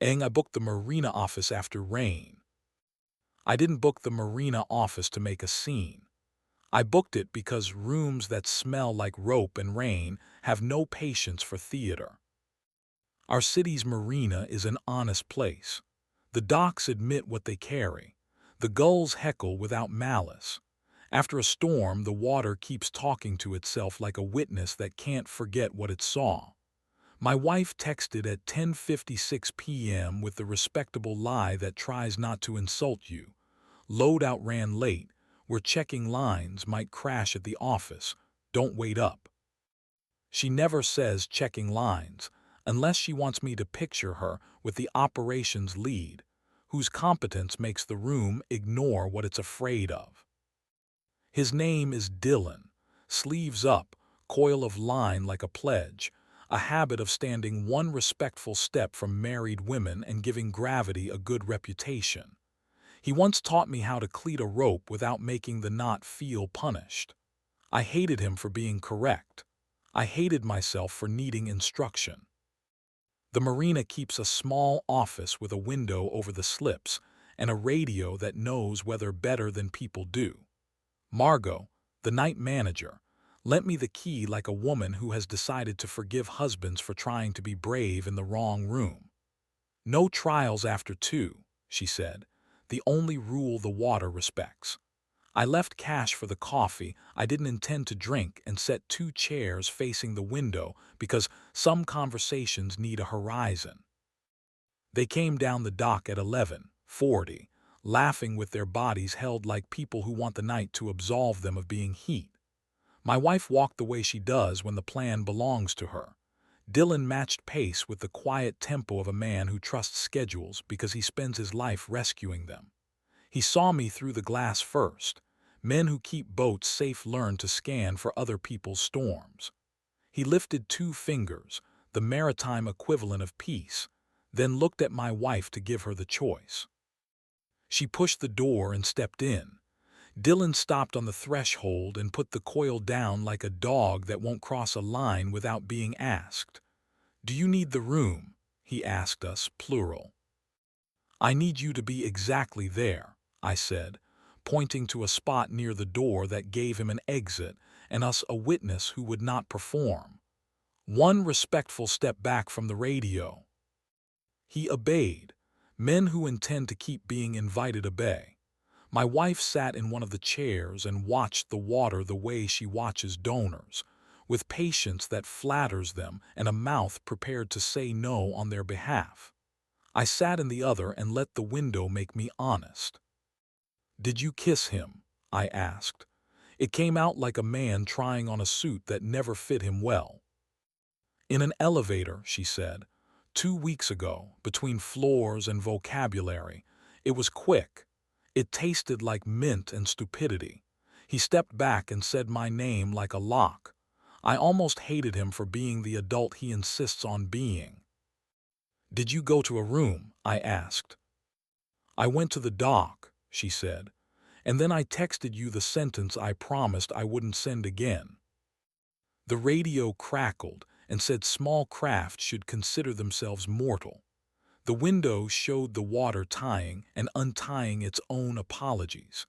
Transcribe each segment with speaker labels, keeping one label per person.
Speaker 1: I booked the marina office after rain. I didn't book the marina office to make a scene. I booked it because rooms that smell like rope and rain have no patience for theater. Our city's marina is an honest place. The docks admit what they carry. The gulls heckle without malice. After a storm, the water keeps talking to itself like a witness that can't forget what it saw. My wife texted at 10:56 p.m. with the respectable lie that tries not to insult you. Loadout ran late. We're checking lines, might crash at the office. Don't wait up. She never says checking lines, unless she wants me to picture her with the operations lead, whose competence makes the room ignore what it's afraid of. His name is Dylan, sleeves up, coil of line like a pledge, a habit of standing one respectful step from married women and giving gravity a good reputation. He once taught me how to cleat a rope without making the knot feel punished. I hated him for being correct. I hated myself for needing instruction. The marina keeps a small office with a window over the slips and a radio that knows weather better than people do. Margot, the night manager, lent me the key like a woman who has decided to forgive husbands for trying to be brave in the wrong room. No trials after 2, she said, the only rule the water respects. I left cash for the coffee I didn't intend to drink and set 2 chairs facing the window because some conversations need a horizon. They came down the dock at 11:40, laughing with their bodies held like people who want the night to absolve them of being heat. My wife walked the way she does when the plan belongs to her. Dylan matched pace with the quiet tempo of a man who trusts schedules because he spends his life rescuing them. He saw me through the glass first. Men who keep boats safe learn to scan for other people's storms. He lifted 2 fingers, the maritime equivalent of peace, then looked at my wife to give her the choice. She pushed the door and stepped in. Dylan stopped on the threshold and put the coil down like a dog that won't cross a line without being asked. "Do you need the room?" he asked us, plural. "I need you to be exactly there," I said, pointing to a spot near the door that gave him an exit and us a witness who would not perform. One respectful step back from the radio. He obeyed. Men who intend to keep being invited obey. My wife sat in one of the chairs and watched the water the way she watches donors, with patience that flatters them and a mouth prepared to say no on their behalf. I sat in the other and let the window make me honest. "Did you kiss him?" I asked. It came out like a man trying on a suit that never fit him well. "In an elevator," she said. "2 weeks ago, between floors and vocabulary. It was quick. It tasted like mint and stupidity. He stepped back and said my name like a lock. I almost hated him for being the adult he insists on being." "Did you go to a room?" I asked. "I went to the dock," she said, "and then I texted you the sentence I promised I wouldn't send again." The radio crackled and said small craft should consider themselves mortal. The window showed the water tying and untying its own apologies.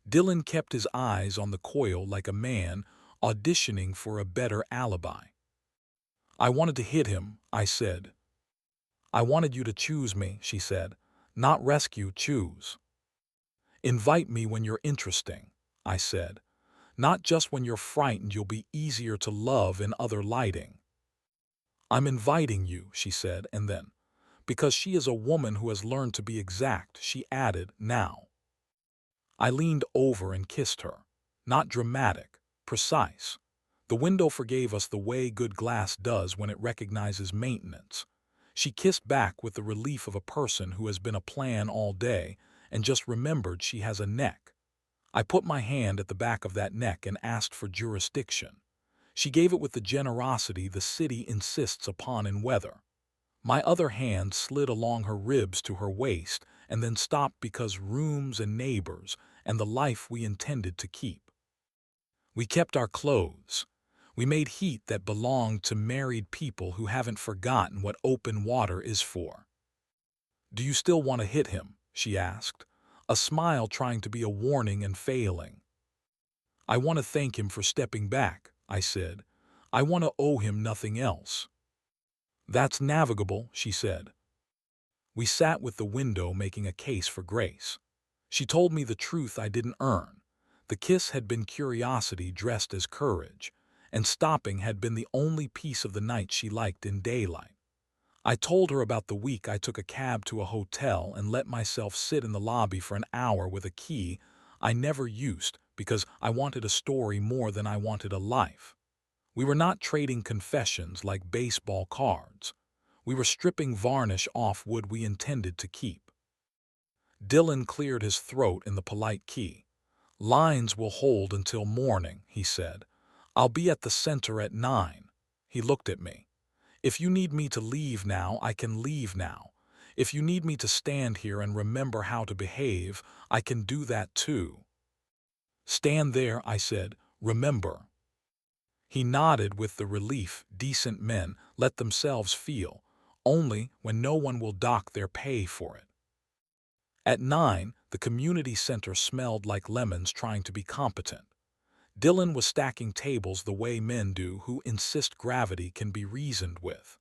Speaker 1: Dylan kept his eyes on the coil like a man auditioning for a better alibi. "I wanted to hit him," I said. "I wanted you to choose me," she said. "Not rescue, choose." "Invite me when you're interesting," I said. "Not just when you're frightened you'll be easier to love in other lighting." "I'm inviting you," she said, and then, because she is a woman who has learned to be exact, she added, "now." I leaned over and kissed her. Not dramatic, precise. The window forgave us the way good glass does when it recognizes maintenance. She kissed back with the relief of a person who has been a plan all day and just remembered she has a neck. I put my hand at the back of that neck and asked for jurisdiction. She gave it with the generosity the city insists upon in weather. My other hand slid along her ribs to her waist and then stopped because rooms and neighbors and the life we intended to keep. We kept our clothes. We made heat that belonged to married people who haven't forgotten what open water is for. "Do you still want to hit him?" she asked, a smile trying to be a warning and failing. "I want to thank him for stepping back," I said. "I want to owe him nothing else." "That's navigable," she said. We sat with the window making a case for grace. She told me the truth I didn't earn. The kiss had been curiosity dressed as courage, and stopping had been the only piece of the night she liked in daylight. I told her about the week I took a cab to a hotel and let myself sit in the lobby for an hour with a key I never used because I wanted a story more than I wanted a life. We were not trading confessions like baseball cards. We were stripping varnish off wood we intended to keep. Dylan cleared his throat in the polite key. "Lines will hold until morning," he said. "I'll be at the center at 9. He looked at me. "If you need me to leave now, I can leave now. If you need me to stand here and remember how to behave, I can do that too." "Stand there," I said. "Remember." He nodded with the relief decent men let themselves feel, only when no one will dock their pay for it. At 9, the community center smelled like lemons trying to be competent. Dylan was stacking tables the way men do who insist gravity can be reasoned with.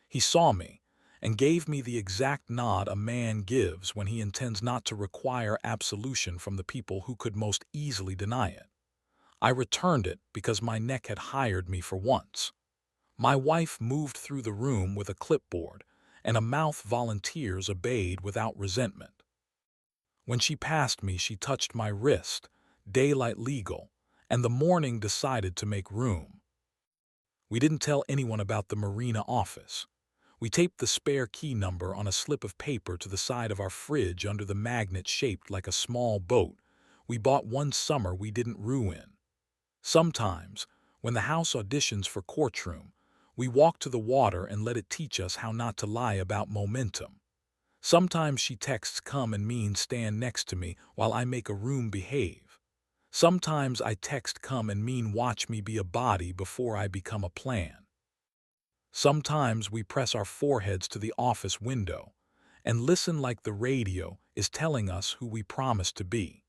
Speaker 1: He saw me and gave me the exact nod a man gives when he intends not to require absolution from the people who could most easily deny it. I returned it because my neck had hired me for once. My wife moved through the room with a clipboard, and a mouth volunteers obeyed without resentment. When she passed me, she touched my wrist, daylight legal, and the morning decided to make room. We didn't tell anyone about the marina office. We taped the spare key number on a slip of paper to the side of our fridge under the magnet shaped like a small boat we bought one summer we didn't ruin. Sometimes, when the house auditions for courtroom, we walk to the water and let it teach us how not to lie about momentum. Sometimes she texts come and mean stand next to me while I make a room behave. Sometimes I text come and mean watch me be a body before I become a plan. Sometimes we press our foreheads to the office window and listen like the radio is telling us who we promised to be.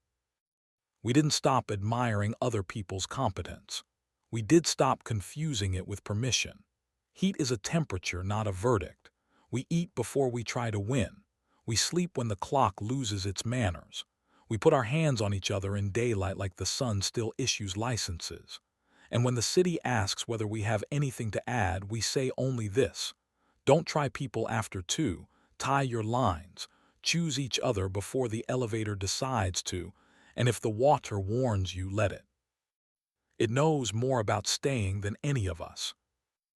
Speaker 1: We didn't stop admiring other people's competence. We did stop confusing it with permission. Heat is a temperature, not a verdict. We eat before we try to win. We sleep when the clock loses its manners. We put our hands on each other in daylight like the sun still issues licenses. And when the city asks whether we have anything to add, we say only this: don't try people after 2, tie your lines, choose each other before the elevator decides to, and if the water warns you, let it. It knows more about staying than any of us.